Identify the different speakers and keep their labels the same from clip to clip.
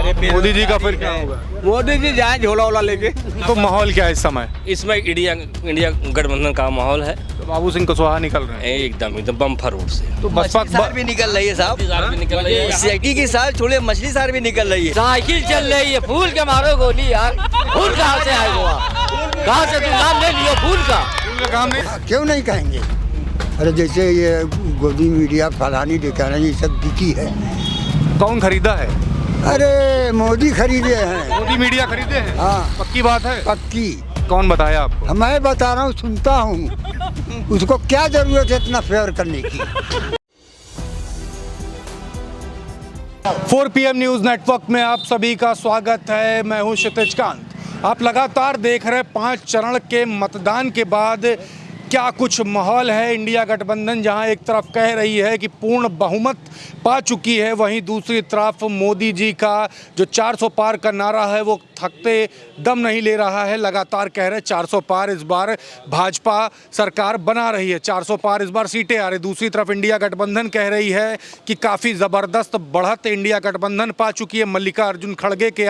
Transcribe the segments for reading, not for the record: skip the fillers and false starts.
Speaker 1: मोदी जी का फिर क्या होगा?
Speaker 2: मोदी जी जाए झोला वोला लेके।
Speaker 1: तो माहौल क्या है इस समय?
Speaker 3: इसमें इंडिया इंडिया गठबंधन का माहौल है
Speaker 1: तो बाबू सिंह कुशवाहा निकल रहे हैं।
Speaker 3: एकदम एकदम बम्फर रूट से।
Speaker 1: तो बसपा
Speaker 4: सार भी निकल रही है साहब,
Speaker 3: निकल रही है।
Speaker 4: सेठी की सार छोड़े मछली सार भी निकल रही है।
Speaker 2: साइकिल चल रही है, फूल के मारो गोली यार। फूल कहाँ से आएगा? कहाँ से तू नाम ले लियो फूल का?
Speaker 1: काम नहीं।
Speaker 5: क्यों नहीं कहेंगे? अरे जैसे ये गोदी मीडिया फलानी दिखा रही, ये सब बिकी है।
Speaker 1: कौन खरीदा है?
Speaker 5: अरे मोदी खरीदे हैं।
Speaker 1: मोदी मीडिया खरीदे हैं?
Speaker 5: हाँ।
Speaker 1: पक्की बात है?
Speaker 5: पक्की।
Speaker 1: कौन बताया आपको?
Speaker 5: मैं बता रहा हूँ, सुनता हूँ। उसको क्या जरूरत है इतना फेवर करने की?
Speaker 1: 4 PM न्यूज़ नेटवर्क में आप सभी का स्वागत है। मैं हूं क्षितिज कांत। आप लगातार देख रहे 5 चरण के मतदान के बाद क्या कुछ माहौल है। इंडिया गठबंधन जहां एक तरफ कह रही है कि पूर्ण बहुमत पा चुकी है, वहीं दूसरी तरफ मोदी जी का जो 400 पार का नारा है वो थकते दम नहीं ले रहा है। लगातार कह रहे 400 पार इस बार भाजपा सरकार बना रही है, 400 पार इस बार सीटें आ रही। दूसरी तरफ इंडिया गठबंधन कह रही है कि काफ़ी ज़बरदस्त बढ़त इंडिया गठबंधन पा चुकी है। मल्लिकार्जुन खड़गे के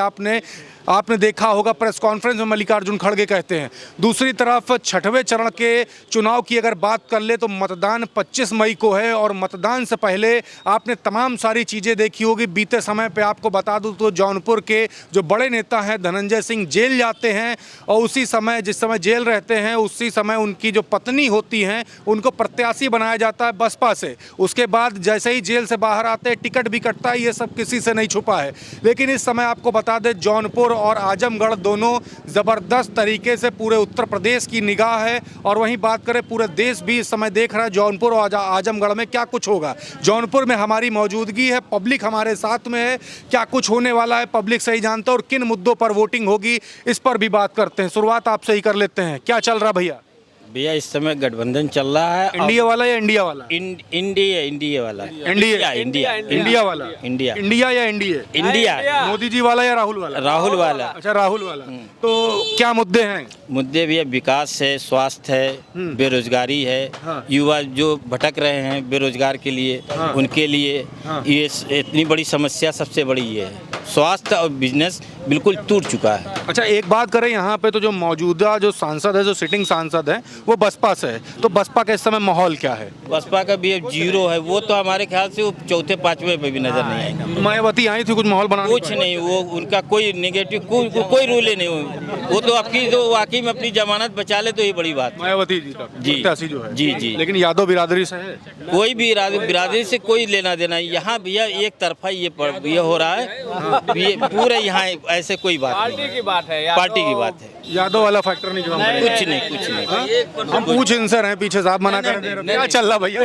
Speaker 1: आपने देखा होगा प्रेस कॉन्फ्रेंस में मल्लिकार्जुन खड़गे कहते हैं। दूसरी तरफ 6वें चरण के चुनाव की अगर बात कर ले तो मतदान 25 मई को है और मतदान से पहले आपने तमाम सारी चीज़ें देखी होगी। बीते समय पे आपको बता दूं तो जौनपुर के जो बड़े नेता हैं धनंजय सिंह जेल जाते हैं और उसी समय जिस समय जेल रहते हैं उसी समय उनकी जो पत्नी होती हैं उनको प्रत्याशी बनाया जाता है बसपा से। उसके बाद जैसे ही जेल से बाहर आते हैं टिकट भी कटता है, ये सब किसी से नहीं छुपा है। लेकिन इस समय आपको बता दें जौनपुर और आजमगढ़ दोनों ज़बरदस्त तरीके से पूरे उत्तर प्रदेश की निगाह है और वहीं बात करें पूरे देश भी इस समय देख रहा है जौनपुर और आजमगढ़ में क्या कुछ होगा। जौनपुर में हमारी मौजूदगी है, पब्लिक हमारे साथ में है, क्या कुछ होने वाला है पब्लिक सही जानता है और किन मुद्दों पर वोटिंग होगी इस पर भी बात करते हैं। शुरुआत आपसे ही कर लेते हैं, क्या चल रहा भैया?
Speaker 6: भैया इस समय गठबंधन चल रहा है।
Speaker 1: इंडिया वाला या इंडिया वाला?
Speaker 6: इंडिया वाला।
Speaker 1: इंडिया वाला। इंडिया या इंडिया?
Speaker 6: इंडिया।
Speaker 1: मोदी जी वाला या राहुल वाला?
Speaker 6: राहुल वाला।
Speaker 1: अच्छा राहुल वाला। तो क्या मुद्दे हैं?
Speaker 6: मुद्दे भैया विकास है, स्वास्थ्य है, बेरोजगारी है।
Speaker 1: हाँ।
Speaker 6: युवा जो भटक रहे हैं बेरोजगार के लिए,
Speaker 1: हाँ।
Speaker 6: उनके लिए ये इतनी बड़ी समस्या सबसे बड़ी ये है। स्वास्थ्य और बिजनेस बिल्कुल टूट चुका है।
Speaker 1: अच्छा एक बात करें यहाँ पे तो जो मौजूदा जो सांसद है, जो सिटिंग सांसद है वो बसपा से है, तो बसपा का इस समय माहौल क्या है?
Speaker 6: बसपा का भी जीरो है, वो तो हमारे ख्याल से वो 4थे 5वें पे भी नजर नहीं आएगा।
Speaker 1: मायावती आई थी कुछ माहौल बनाने?
Speaker 6: कुछ नहीं, वो उनका कोई नेगेटिव कोई रूल ही नहीं। वो तो आपकी जो वाकई में अपनी जमानत बचा ले तो ये बड़ी बात है।
Speaker 1: मायावती जी का प्रत्याशी जो है।
Speaker 6: जी जी।
Speaker 1: लेकिन यादव बिरादरी से है,
Speaker 6: कोई भी बिरादरी से कोई लेना देना यहाँ भैया एक तरफा ये हो रहा है। ये पूरे यहाँ ऐसे कोई बात नहीं,
Speaker 2: पार्टी की बात है,
Speaker 6: पार्टी की बात है।
Speaker 1: यादव वाला फैक्टर नहीं जो हम करेंगे।
Speaker 6: कुछ नहीं।
Speaker 1: हम पूछ इनसे रहे पीछे साहब मना कर दे रहे। क्या चल रहा भैया?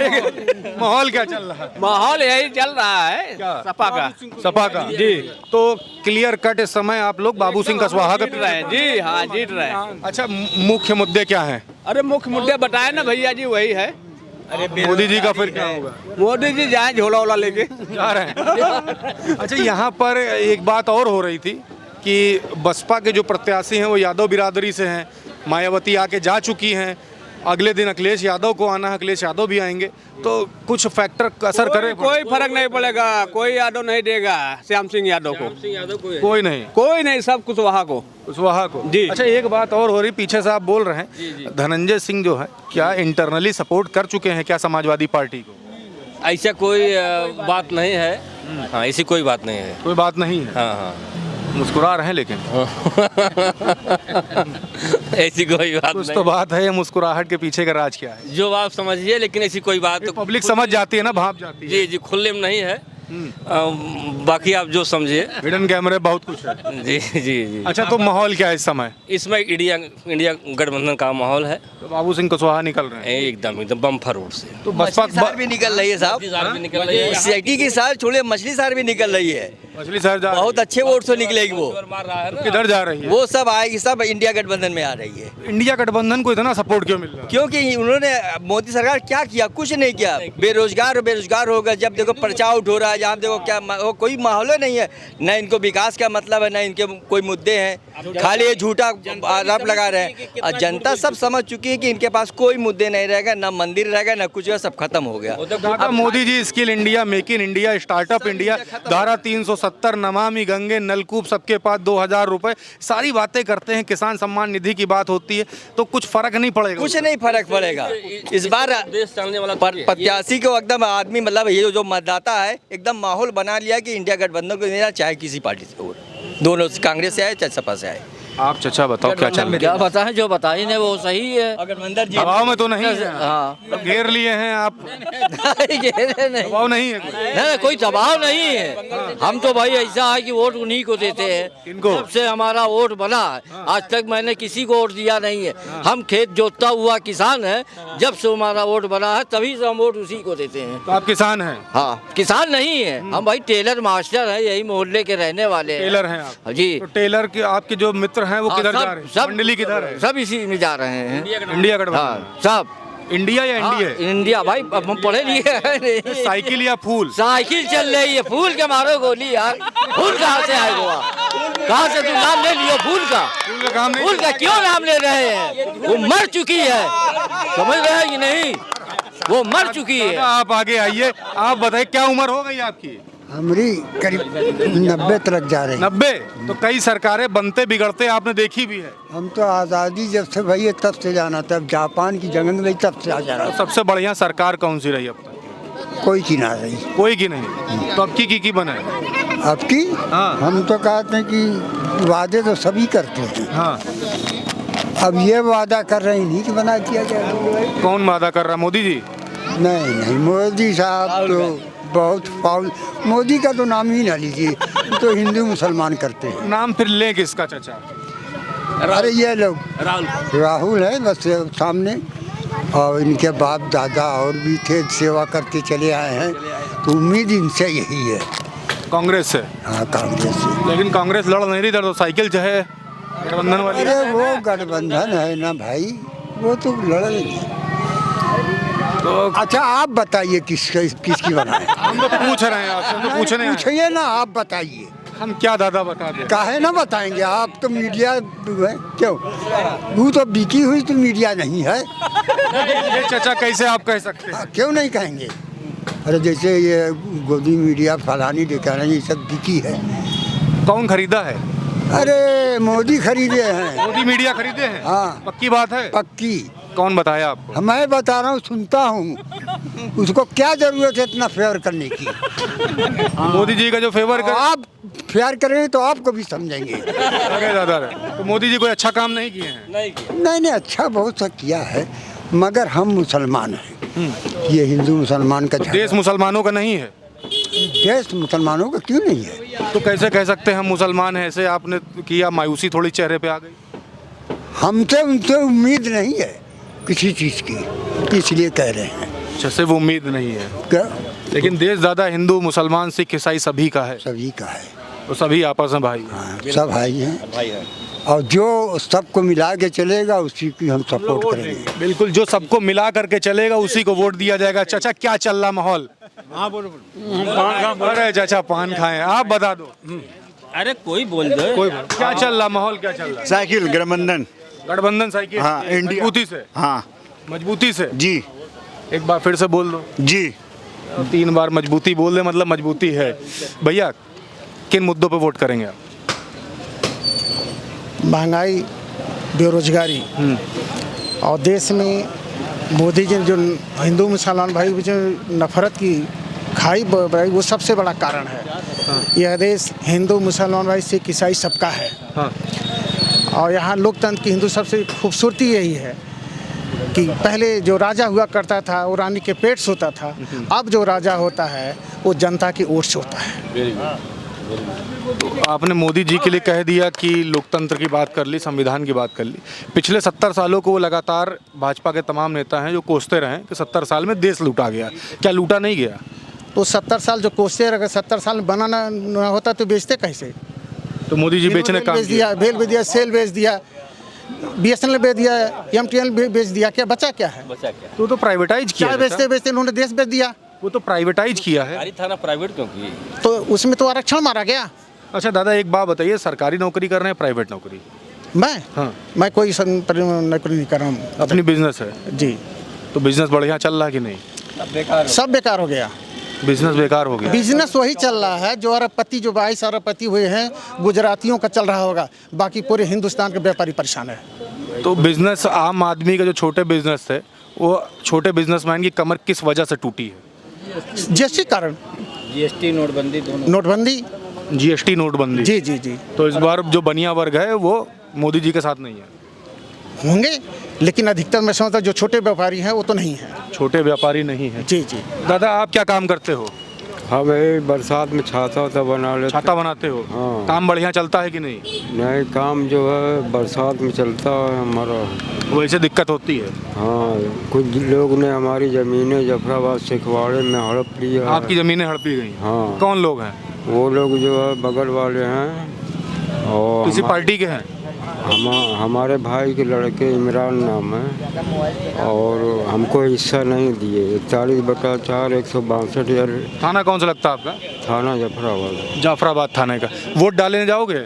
Speaker 1: माहौल क्या चल रहा है?
Speaker 2: माहौल यही चल रहा है सपा का।
Speaker 1: सपा का जी। तो क्लियर कट इस समय आप लोग बाबू सिंह कुशवाहा का
Speaker 2: जीत रहे हैं जी, हाँ जीत रहे हैं।
Speaker 1: अच्छा मुख्य मुद्दे क्या हैं?
Speaker 2: अरे मुख्य मुद्दे बताए ना भैया जी, वही है।
Speaker 1: मोदी जी का फिर क्या होगा?
Speaker 2: मोदी जी जाए झोला वोला लेके।
Speaker 1: जा रहे हैं। अच्छा यहाँ पर एक बात और हो रही थी कि बसपा के जो प्रत्याशी हैं वो यादव बिरादरी से हैं, मायावती आके जा चुकी हैं, अगले दिन अखिलेश यादव को आना है, अखिलेश यादव भी आएंगे, तो कुछ फैक्टर असर करे?
Speaker 2: कोई फर्क नहीं पड़ेगा, कोई यादव नहीं देगा श्याम सिंह यादव को।
Speaker 1: कोई नहीं,
Speaker 2: कोई नहीं, सब कुशवाहा को
Speaker 1: जी। अच्छा एक बात और हो रही, पीछे से आप बोल रहे हैं धनंजय सिंह जो है क्या इंटरनली सपोर्ट कर चुके हैं क्या समाजवादी पार्टी को?
Speaker 3: ऐसा कोई बात नहीं है। हाँ ऐसी कोई बात नहीं है।
Speaker 1: कोई बात नहीं है।
Speaker 3: हाँ हाँ
Speaker 1: मुस्कुरा रहे हैं लेकिन
Speaker 3: ऐसी कोई बात
Speaker 1: कुछ
Speaker 3: नहीं।
Speaker 1: तो बात है, मुस्कुराहट के पीछे का राज क्या है?
Speaker 3: जो आप समझिए, लेकिन ऐसी कोई बात तो
Speaker 1: पब्लिक समझ जाती है ना, भाप जाती है।
Speaker 3: जी जी, खुले में नहीं है। बाकी आप जो समझिए,
Speaker 1: हिडन कैमरे बहुत कुछ है।
Speaker 3: जी जी जी।
Speaker 1: अच्छा तो माहौल क्या है इस समय?
Speaker 3: इसमें इंडिया गठबंधन का माहौल है
Speaker 1: तो बाबू सिंह कुशवाहा निकल रहे हैं।
Speaker 3: एकदम एकदम बम्फर रूट से।
Speaker 1: तो
Speaker 4: मछली सार भी निकल रही है साहब,
Speaker 3: भी निकल रही है।
Speaker 4: सेठी की सार छोड़े मछली सार भी निकल रही है।
Speaker 1: मछली शहर जा
Speaker 4: बहुत अच्छे वोट से निकलेगी वो।
Speaker 3: मार रहा है ना।
Speaker 1: किधर जा रही है?
Speaker 4: वो सब आएगी, सब इंडिया गठबंधन में आ रही है।
Speaker 1: इंडिया गठबंधन को इतना सपोर्ट क्यों मिल रहा है?
Speaker 4: क्योंकि उन्होंने मोदी सरकार क्या किया? कुछ नहीं किया। बेरोजगार होगा, जब देखो पर्चा आउट हो रहा है, जहाँ देखो क्या कोई माहौल नहीं है। न इनको विकास का मतलब है, न इनके कोई मुद्दे हैं, खाली ये झूठा आरोप लगा रहे हैं। और जनता सब समझ चुकी है कि इनके पास कोई मुद्दे नहीं रहेगा, न मंदिर रहेगा, न कुछ, सब खत्म हो गया।
Speaker 1: दादा Modi ji skill India, make in India, startup India, धारा 370 170 नमामि गंगे, नलकूप सबके पास 2000 रुपए, सारी बातें करते हैं, किसान सम्मान निधि की बात होती है, तो कुछ फर्क नहीं पड़ेगा?
Speaker 4: कुछ नहीं फर्क पड़ेगा इस बार।
Speaker 3: देश चलने वाला
Speaker 4: प्रत्याशी को एकदम आदमी मतलब ये जो मतदाता है एकदम माहौल बना लिया कि इंडिया गठबंधन को देना, चाहे किसी पार्टी से हो, दोनों कांग्रेस से आए चाहे सपा से आए।
Speaker 1: आप चचा बताओ क्या चल रहा
Speaker 2: क्या बताएं, जो बताई ने वो सही है।
Speaker 4: गठबंधन
Speaker 1: है? दबाव में तो नहीं है?
Speaker 2: हाँ
Speaker 1: तो घेर लिए हैं आप,
Speaker 2: घेरे नहीं,
Speaker 1: दबाव नहीं है कोई?
Speaker 2: नहीं कोई दबाव नहीं है। हम तो भाई ऐसा है कि वोट उन्हीं को देते हैं।
Speaker 1: किनको?
Speaker 2: जब से हमारा वोट बना है आज तक मैंने किसी को वोट दिया नहीं है। हम खेत जोतता हुआ किसान है, जब से हमारा वोट बना है तभी से हम वोट उसी को देते हैं।
Speaker 1: तो आप किसान हैं?
Speaker 2: हाँ किसान नहीं है हम भाई, टेलर मास्टर है, यही मोहल्ले के रहने वाले हैं।
Speaker 1: टेलर हैं आप?
Speaker 2: जी।
Speaker 1: तो टेलर के आपके जो मित्र हैं वो किधर जा रहे हैं? मंडली किधर है?
Speaker 2: सब इसी में जा रहे हैं।
Speaker 1: इंडिया गठबंधन?
Speaker 2: हाँ सब
Speaker 1: इंडिया या
Speaker 2: हाँ,
Speaker 1: इंडिया?
Speaker 2: इंडिया भाई, अब हम पढ़े लिखे हैं।
Speaker 1: साइकिल या फूल?
Speaker 2: साइकिल चल रही है, फूल के मारो गोली यार। फूल कहाँ से आएगा? कहाँ से तू नाम ले लियो फूल का?
Speaker 1: फूल का काम नहीं?
Speaker 2: फूल का क्यों नाम ले रहे हैं? वो मर चुकी है, समझ रहे हैं कि नहीं? वो मर चुकी है।
Speaker 1: आप आगे आइए, आप बताइए क्या उम्र हो गई आपकी?
Speaker 5: हमारी करीब 90 तक जा रहे हैं।
Speaker 1: 90? तो कई सरकारें बनते बिगड़ते आपने देखी भी है।
Speaker 5: हम तो आज़ादी जब से भई है तब से जाना, तब जापान की जंग में तब से आ जाना।
Speaker 1: तो सबसे बढ़िया सरकार कौन सी रही अब तक?
Speaker 5: कोई की ना रही।
Speaker 1: कोई की नहीं? तो अब की बना है?
Speaker 5: अब की
Speaker 1: हाँ।
Speaker 5: हम तो कहते हैं कि वादे तो सभी करते हैं।
Speaker 1: हाँ।
Speaker 5: अब ये वादा कर रहे नहीं कि बना दिया जाए।
Speaker 1: कौन वादा कर रहा है? मोदी जी?
Speaker 5: नहीं मोदी साहब तो बहुत फाउल। मोदी का तो नाम ही ना लीजिए, तो हिंदू मुसलमान करते हैं।
Speaker 1: नाम फिर ले किसका चचा?
Speaker 5: अरे ये लोग राहुल है बस सामने, और इनके बाप दादा और भी थे, सेवा करते चले आए हैं, तो उम्मीद इनसे यही है।
Speaker 1: कांग्रेस से?
Speaker 5: हाँ कांग्रेस से।
Speaker 1: लेकिन कांग्रेस लड़ नहीं रही, तो साइकिल जो है गठबंधन वाली।
Speaker 5: अरे वो गठबंधन है ना भाई, वो तो लड़ रही है।
Speaker 1: तो
Speaker 5: अच्छा आप बताइए किसकी बनाए?
Speaker 1: हम तो पूछ रहे हैं आपसे, हम तो पूछने आए हैं।
Speaker 5: पूछिए ना, आप बताइए।
Speaker 1: हम क्या दादा बता दें?
Speaker 5: काहे ना बताएंगे, आप तो मीडिया है क्यों? वो तो बिकी हुई तो मीडिया नहीं है।
Speaker 1: ये चचा कैसे आप कह सकते हैं?
Speaker 5: क्यों नहीं कहेंगे? अरे जैसे ये गोदी मीडिया फलानी दिखाना, ये सब बिकी है।
Speaker 1: कौन खरीदा है?
Speaker 5: अरे मोदी खरीदे हैं।
Speaker 1: मोदी मीडिया खरीदे हैं?
Speaker 5: हाँ।
Speaker 1: पक्की बात है?
Speaker 5: पक्की।
Speaker 1: कौन बताया आपको?
Speaker 5: मैं बता रहा हूँ, सुनता हूँ। उसको क्या जरूरत है इतना फेवर करने की?
Speaker 1: मोदी जी का जो फेवर कर
Speaker 5: आप फेवर करेंगे तो आपको भी समझेंगे।
Speaker 1: अरे दादा, तो मोदी जी कोई अच्छा काम नहीं किए हैं?
Speaker 5: नहीं अच्छा बहुत सा किया है, मगर हम मुसलमान हैं। ये हिंदू मुसलमान का झगड़ा।
Speaker 1: देश मुसलमानों का नहीं है?
Speaker 5: देश मुसलमानों का क्यों नहीं है?
Speaker 1: तो कैसे कह सकते हैं हम मुसलमान हैं? ऐसे आपने किया, मायूसी थोड़ी चेहरे पे आ गई।
Speaker 5: हमसे उनसे उम्मीद नहीं है किसी चीज़ की, इसलिए कह रहे हैं।
Speaker 1: अच्छा, सिर्फ उम्मीद नहीं है?
Speaker 5: क्या?
Speaker 1: लेकिन देश ज़्यादा हिंदू मुसलमान सिख ईसाई सभी का है,
Speaker 5: सभी का है।
Speaker 1: तो सभी आपस में भाई हैं।
Speaker 5: हाँ, सब भाई हैं। और जो सबको मिला के चलेगा उसी की हम सपोर्ट करेंगे।
Speaker 1: बिल्कुल, जो सबको मिला करके चलेगा उसी को वोट दिया जाएगा। चाचा क्या चल रहा माहौल? अरे चाचा पान खाएं, आप बता दो।
Speaker 6: अरे कोई बोल दो।
Speaker 1: कोई क्या चल रहा माहौल, क्या चल रहा?
Speaker 7: साइकिल गठबंधन।
Speaker 1: गठबंधन साइकिल?
Speaker 7: हाँ, इंडिया।
Speaker 1: मजबूती से?
Speaker 7: हाँ
Speaker 1: मजबूती से
Speaker 7: जी।
Speaker 1: एक बार फिर से बोल दो
Speaker 7: जी।
Speaker 1: 3 बार मजबूती बोल दे, मतलब मजबूती है। भैया किन मुद्दों पे वोट करेंगे आप?
Speaker 8: महंगाई, बेरोजगारी, और देश में मोदी जी ने जो हिंदू मुसलमान भाई जो नफरत की खाई बढ़ाई, वो सबसे बड़ा कारण है। यह देश हिंदू मुसलमान भाई सिख ईसाई सबका है। और यहाँ लोकतंत्र की हिंदू सबसे खूबसूरती यही है कि पहले जो राजा हुआ करता था वो रानी के पेट से होता था, अब जो राजा होता है वो जनता की ओर से होता है।
Speaker 1: आपने मोदी जी के लिए कह दिया कि लोकतंत्र की बात कर ली, संविधान की बात कर ली। पिछले 70 सालों को वो लगातार भाजपा के तमाम नेता हैं जो कोसते रहे कि 70 साल में देश लूटा गया। क्या लूटा नहीं गया?
Speaker 8: तो 70 साल जो कोसते, अगर 70 साल में बनाना ना होता तो बेचते कैसे?
Speaker 1: तो मोदी जी बेचने का
Speaker 8: बेच दिया, भेल बेच दिया, सेल बेच दिया, BSNL बेच दिया, MTNL बेच दिया, क्या बचा क्या है?
Speaker 1: तो प्राइवेटाइज किया।
Speaker 8: क्या बेचते बेचते उन्होंने देश बेच दिया।
Speaker 1: वो तो प्राइवेटाइज किया है।
Speaker 3: सरकारी थाना प्राइवेट क्यों की?
Speaker 8: तो उसमें तो आरक्षण मारा गया।
Speaker 1: अच्छा दादा, एक बात बताइए, सरकारी नौकरी कर रहे हैं प्राइवेट नौकरी?
Speaker 8: मैं मैं कोई नौकरी नहीं कर रहा हूँ,
Speaker 1: अपनी बिजनेस है
Speaker 8: जी।
Speaker 1: तो बिजनेस बढ़िया चल रहा है कि नहीं?
Speaker 8: सब बेकार हो गया।
Speaker 1: बिजनेस बेकार हो गया।
Speaker 8: बिजनेस वही चल रहा है जो अरबपति, जो 22 अरबपति हुए हैं गुजरातियों का चल रहा होगा, बाकी पूरे हिंदुस्तान के व्यापारी परेशान है।
Speaker 1: तो बिजनेस आम आदमी का जो छोटे बिजनेस थे, वो छोटे बिजनेसमैन की कमर किस वजह से टूटी है?
Speaker 8: जीएसटी कारण,
Speaker 6: जीएसटी नोटबंदी दोनों।
Speaker 8: नोटबंदी,
Speaker 1: जीएसटी नोटबंदी।
Speaker 8: जी जी जी
Speaker 1: तो इस बार जो बनिया वर्ग है वो मोदी जी के साथ नहीं है।
Speaker 8: होंगे, लेकिन अधिकतर मैं समझता हूं जो छोटे व्यापारी हैं वो तो नहीं है।
Speaker 1: छोटे व्यापारी नहीं है।
Speaker 8: जी जी।
Speaker 1: दादा आप क्या काम करते हो?
Speaker 7: हाँ भाई, बरसात में छाता वाता बना लेते।
Speaker 1: छाता बनाते हो?
Speaker 7: हाँ।
Speaker 1: काम बढ़िया चलता है कि नहीं?
Speaker 7: नहीं, काम जो है बरसात में चलता है हमारा।
Speaker 1: वैसे दिक्कत होती है।
Speaker 7: हाँ, कुछ लोग ने हमारी ज़मीनें जफराबाद सिखवाड़े में हड़प लिया।
Speaker 1: आपकी ज़मीनें हड़पी गई?
Speaker 7: हाँ।
Speaker 1: कौन लोग हैं?
Speaker 7: वो लोग जो है बगल वाले हैं और
Speaker 1: किसी पार्टी के हैं?
Speaker 7: हमारे भाई के लड़के इमरान नाम है और हमको हिस्सा नहीं दिए। 41/4 162,000।
Speaker 1: थाना कौन सा लगता है आपका?
Speaker 7: थाना जफराबाद।
Speaker 1: जाफराबाद थाने का। वोट डालने जाओगे?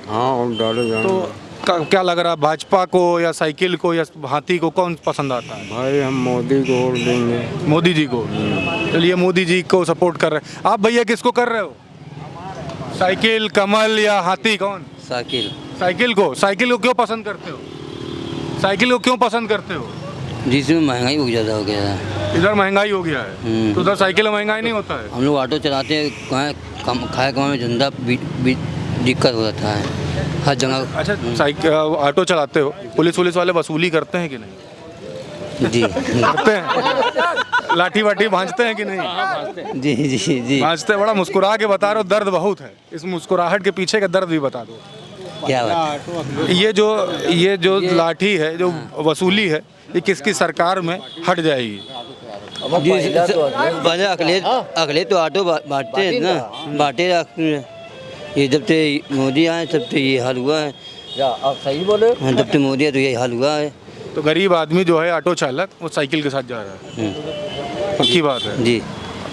Speaker 7: हाँ, और डाले जाएंगे।
Speaker 1: तो क्या लग रहा है, भाजपा को या साइकिल को या हाथी को, कौन पसंद आता है?
Speaker 7: भाई हम मोदी को वोट देंगे।
Speaker 1: मोदी जी को। चलिए मोदी जी को सपोर्ट कर रहे हैं। आप भैया किसको कर रहे हो? साइकिल, कमल या हाथी, कौन?
Speaker 2: साइकिल।
Speaker 1: साइकिल को। साइकिल को क्यों पसंद करते हो? साइकिल को क्यों पसंद करते हो?
Speaker 2: जिसमें महंगाई बहुत ज़्यादा हो गया है।
Speaker 1: इधर महंगाई हो गया है तो उधर साइकिल में महंगाई नहीं होता है?
Speaker 2: हम लोग ऑटो चलाते हैं, खाए कमाए में धंधा दिक्कत हो जाता है हर जगह।
Speaker 1: अच्छा, साइकिल ऑटो चलाते हो, पुलिस वाले वसूली करते हैं कि नहीं?
Speaker 2: जी
Speaker 1: करते हैं। लाठी वाठी भांजते हैं कि नहीं?
Speaker 2: जी जी जी।
Speaker 1: भांजते। बड़ा मुस्कुरा के बता रहे हो, दर्द बहुत है। इस मुस्कुराहट के पीछे का दर्द भी बता दो।
Speaker 2: क्या बात?
Speaker 1: ये जो लाठी है, जो वसूली है, ये किसकी सरकार में हट जाएगी?
Speaker 2: अगले तो ऑटो बांटते हैं ना, बांटे। ये जब से मोदी आए तब से ये हाल हुआ है। आप सही बोले। जब से मोदी है तो यही हाल हुआ है।
Speaker 1: तो गरीब आदमी जो है ऑटो चालक, वो साइकिल के साथ जा रहा है। पक्की बात है
Speaker 2: जी।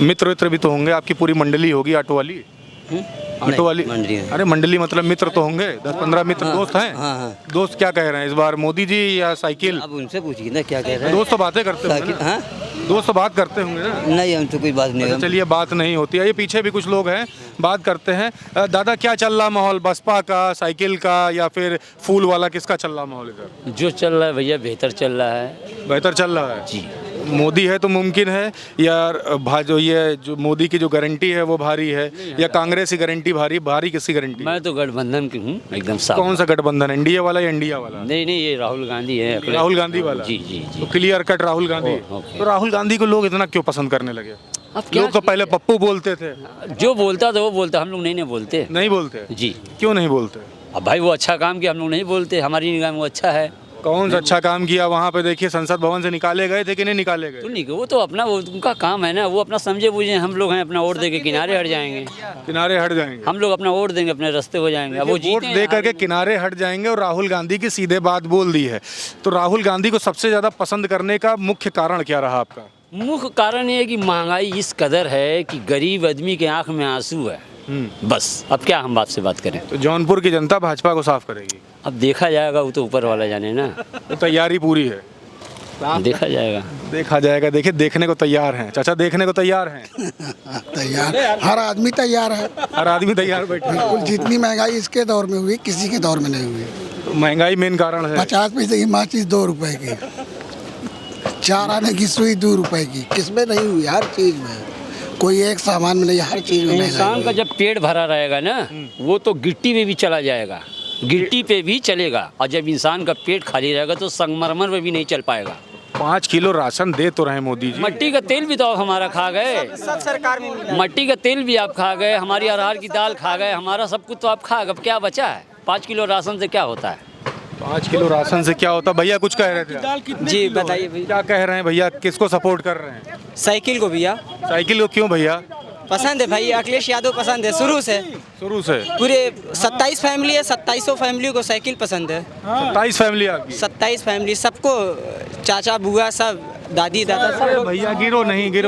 Speaker 1: मित्र भी तो होंगे, आपकी पूरी मंडली होगी ऑटो वाली? ऑटो वाली
Speaker 2: मंडली है।
Speaker 1: अरे मंडली मतलब मित्र तो होंगे, 10-15 मित्र।
Speaker 2: हाँ,
Speaker 1: दोस्त हैं?
Speaker 2: हाँ, हाँ।
Speaker 1: दोस्त क्या कह रहे हैं इस बार, मोदी जी या साइकिल?
Speaker 2: अब उनसे पूछिए ना क्या कह रहे हैं।
Speaker 1: दोस्त तो बातें करते होंगे ना?
Speaker 2: हाँ?
Speaker 1: दोस्त तो बात करते होंगे ना?
Speaker 2: नहीं, हम तो कोई बात नहीं।
Speaker 1: अच्छा, चलिए बात नहीं होती है। ये पीछे भी कुछ लोग हैं, बात करते हैं। दादा क्या चल रहा माहौल, बसपा का, साइकिल का, या फिर फूल वाला, किसका चल रहा माहौल इधर?
Speaker 9: जो चल रहा है भैया बेहतर चल रहा है।
Speaker 1: बेहतर चल रहा है
Speaker 9: जी।
Speaker 1: मोदी है तो मुमकिन है, या जो मोदी की जो गारंटी है वो भारी है, या कांग्रेस की गारंटी भारी किसकी गारंटी?
Speaker 9: मैं तो गठबंधन की हूँ एकदम साफ।
Speaker 1: कौन सा गठबंधन, एनडीए वाला या इंडिया वाला?
Speaker 9: नहीं नहीं, ये राहुल गांधी है।
Speaker 1: राहुल गांधी वाला?
Speaker 9: जी जी जी।
Speaker 1: तो clear cut Rahul Gandhi.
Speaker 9: Okay.
Speaker 1: तो राहुल गांधी को लोग इतना क्यों पसंद करने लगे?
Speaker 9: अब क्या
Speaker 1: लोग तो पहले पप्पू बोलते थे।
Speaker 9: जो बोलता था वो बोलता, हम लोग नहीं बोलते।
Speaker 1: नहीं बोलते?
Speaker 9: जी।
Speaker 1: क्यों नहीं बोलते?
Speaker 9: अब भाई वो अच्छा काम किया, हम लोग नहीं बोलते, हमारी निगाह में वो अच्छा है।
Speaker 1: कौन सा अच्छा काम किया? वहाँ पे देखिए, संसद भवन से निकाले गए थे कि नहीं निकाले गए?
Speaker 9: तो नहीं, वो तो अपना, वो उनका काम है ना, वो अपना समझे बुझे। हम लोग हैं अपना वोट दे के किनारे हट जाएंगे।
Speaker 1: किनारे हट जाएंगे?
Speaker 9: हम लोग अपना वोट देंगे, अपने रास्ते हो जाएंगे। अब वो
Speaker 1: वोट दे करके किनारे हट जाएंगे, और राहुल गांधी की सीधे बात बोल दी है। तो राहुल गांधी को सबसे ज्यादा पसंद करने का मुख्य कारण क्या रहा आपका?
Speaker 9: मुख्य कारण ये है कि महंगाई इस कदर है कि गरीब आदमी के आंख में आंसू है। बस, अब क्या हम बात से बात करें।
Speaker 1: तो जौनपुर की जनता भाजपा को साफ करेगी?
Speaker 9: अब देखा जाएगा, वो तो ऊपर वाला जाने ना।
Speaker 1: तो तैयारी पूरी है?
Speaker 9: देखा जाएगा।
Speaker 1: देखा जाएगा। देखिए, देखने को तैयार हैं चाचा, देखने को तैयार हैं।
Speaker 8: तैयार, हर आदमी तैयार है।
Speaker 1: हर आदमी तैयार बैठे हैं।
Speaker 8: बिल्कुल, जितनी महंगाई इसके दौर में हुई किसी के दौर में नहीं हुई।
Speaker 1: तो महंगाई मेन कारण है।
Speaker 8: 50 पैसे की माचिस 2 रुपए की, 4 आने की सुई 2 रुपए की, किसमें नहीं हुई? हर चीज में, कोई एक सामान में नहीं, हर चीज में।
Speaker 9: इंसान का जब पेट भरा रहेगा ना, वो तो गिट्टी में भी चला जाएगा, गिट्टी पे भी चलेगा। और जब इंसान का पेट खाली रहेगा तो संगमरमर में भी नहीं चल पाएगा।
Speaker 1: 5 किलो राशन दे तो रहे मोदी जी।
Speaker 9: मट्टी का तेल भी तो आप हमारा खा गए।
Speaker 10: सब सरकार में मिला।
Speaker 9: मट्टी का तेल भी आप खा गए, हमारी अरहर की दाल खा गए, हमारा सब कुछ तो आप खा गए। अब क्या बचा है? 5 किलो राशन से क्या होता है?
Speaker 1: 5 किलो राशन से क्या होता? भैया कुछ कह रहे थे।
Speaker 10: जी बताइए भैया।
Speaker 1: क्या कह रहे हैं भैया, किसको सपोर्ट कर रहे हैं?
Speaker 10: साइकिल को भैया
Speaker 1: साइकिल को क्यों भैया?
Speaker 10: पसंद है भाई, अखिलेश यादव पसंद है शुरू से।
Speaker 1: शुरू से
Speaker 10: पूरे 27 फैमिली है, 2700 फैमिली को साइकिल पसंद है।
Speaker 1: 27 फैमिली आपकी?
Speaker 10: 27 फैमिली, सबको, चाचा बुआ सब, दादी दादा सब लोग।
Speaker 1: भैया गिरो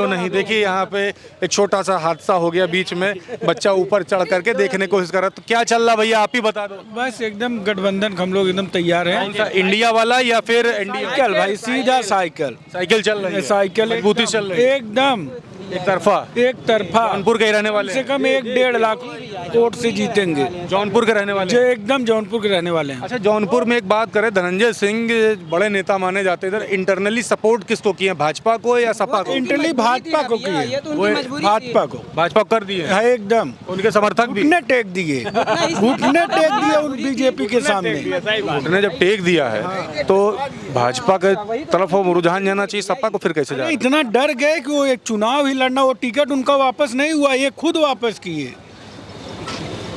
Speaker 1: नहीं। देखिए, यहाँ पे एक छोटा सा हादसा हो गया बीच में, बच्चा ऊपर चढ़ करके देखने की कोशिश कर रहा। तो क्या चल रहा भैया, आप ही बता दो।
Speaker 11: बस एकदम गठबंधन हम लोग एकदम तैयार हैं।
Speaker 1: कौन सा, इंडिया वाला या फिर इंडिया?
Speaker 11: साइकिल भाई, सीधा साइकिल।
Speaker 1: साइकिल चल रही है?
Speaker 11: साइकिल
Speaker 1: मजबूती चल रही है
Speaker 11: एकदम
Speaker 1: एक तरफा?
Speaker 11: एक तरफा।
Speaker 1: जौनपुर के ही रहने वाले
Speaker 11: कम से कम 1-1.5 लाख वोट से जीतेंगे।
Speaker 1: जौनपुर के रहने वाले
Speaker 11: जो एकदम जौनपुर के रहने वाले हैं।
Speaker 1: अच्छा, जौनपुर में एक बात करें, धनंजय सिंह बड़े नेता माने जाते हैं, इधर इंटरनली सपोर्ट किसको किए, भाजपा को या सपा को?
Speaker 11: इंटरनली भाजपा को किए, भाजपा को,
Speaker 1: भाजपा कर दिए
Speaker 11: है एकदम।
Speaker 1: उनके समर्थक भी
Speaker 11: घुटने टेक दिए, घुटने टेक दिए उन बीजेपी के सामने।
Speaker 1: घुटने जब टेक दिया है तो भाजपा के तरफ वो रुझान जाना चाहिए, सपा को फिर कैसे जाए?
Speaker 11: इतना डर गए कि वो एक चुनाव ही लड़ना, वो टिकट उनका वापस नहीं हुआ, ये खुद वापस किए,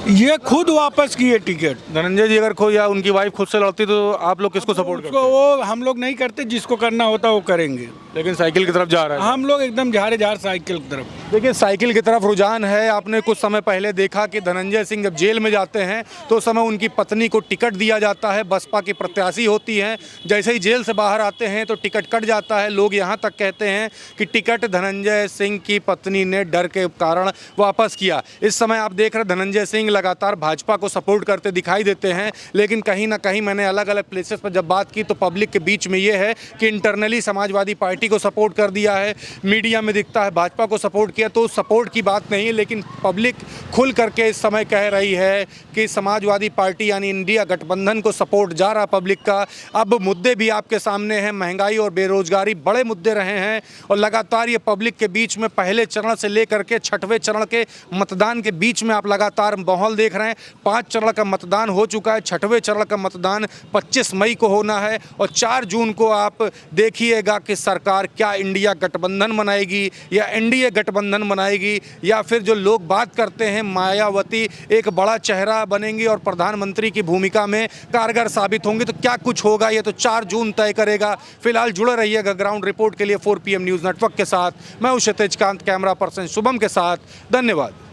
Speaker 11: ये खुद वापस किए टिकट।
Speaker 1: धनंजय जी अगर कोई या उनकी वाइफ खुद से लड़ती तो आप लोग किसको सपोर्ट करते?
Speaker 11: वो हम लोग नहीं करते, जिसको करना होता वो करेंगे।
Speaker 1: लेकिन साइकिल की तरफ जा रहा है,
Speaker 11: हम लोग एकदम जा रहे साइकिल की तरफ।
Speaker 1: देखिए साइकिल की तरफ रुझान है। आपने कुछ समय पहले देखा कि धनंजय सिंह जब जेल में जाते हैं तो उस समय उनकी पत्नी को टिकट दिया जाता है, बसपा की प्रत्याशी होती हैं। जैसे ही जेल से बाहर आते हैं तो टिकट कट जाता है। लोग यहाँ तक कहते हैं कि टिकट धनंजय सिंह की पत्नी ने डर के कारण वापस किया। इस समय आप देख रहे धनंजय सिंह लगातार भाजपा को सपोर्ट करते दिखाई देते हैं, लेकिन कहीं ना कहीं मैंने अलग अलग प्लेसेस पर जब बात की तो पब्लिक के बीच में ये है कि इंटरनली समाजवादी पार्टी को सपोर्ट कर दिया है, मीडिया में दिखता है भाजपा को सपोर्ट किया। तो सपोर्ट की बात नहीं है, लेकिन पब्लिक खुल करके इस समय कह रही है कि समाजवादी पार्टी यानी इंडिया गठबंधन को सपोर्ट जा रहा पब्लिक का। अब मुद्दे भी आपके सामने हैं, महंगाई और बेरोजगारी बड़े मुद्दे रहे हैं और लगातार ये पब्लिक के बीच में पहले चरण से लेकर के छठवें चरण के मतदान के बीच में आप लगातार माहौल देख रहे हैं। 5 चरण का मतदान हो चुका है, छठवें चरण का मतदान 25 मई को होना है और 4 जून को आप देखिएगा कि सरकार क्या इंडिया गठबंधन बनाएगी या एनडीए गठबंधन बनाएगी, या फिर जो लोग बात करते हैं मायावती एक बड़ा चेहरा बनेंगी और प्रधानमंत्री की भूमिका में कारगर साबित होंगे। तो क्या कुछ होगा ये तो 4 जून तय करेगा। फिलहाल जुड़े रहिएगा ग्राउंड रिपोर्ट के लिए 4 PM न्यूज़ नेटवर्क के साथ। मैं हूं क्षितिज कांत, कैमरा पर्सन शुभम के साथ। धन्यवाद।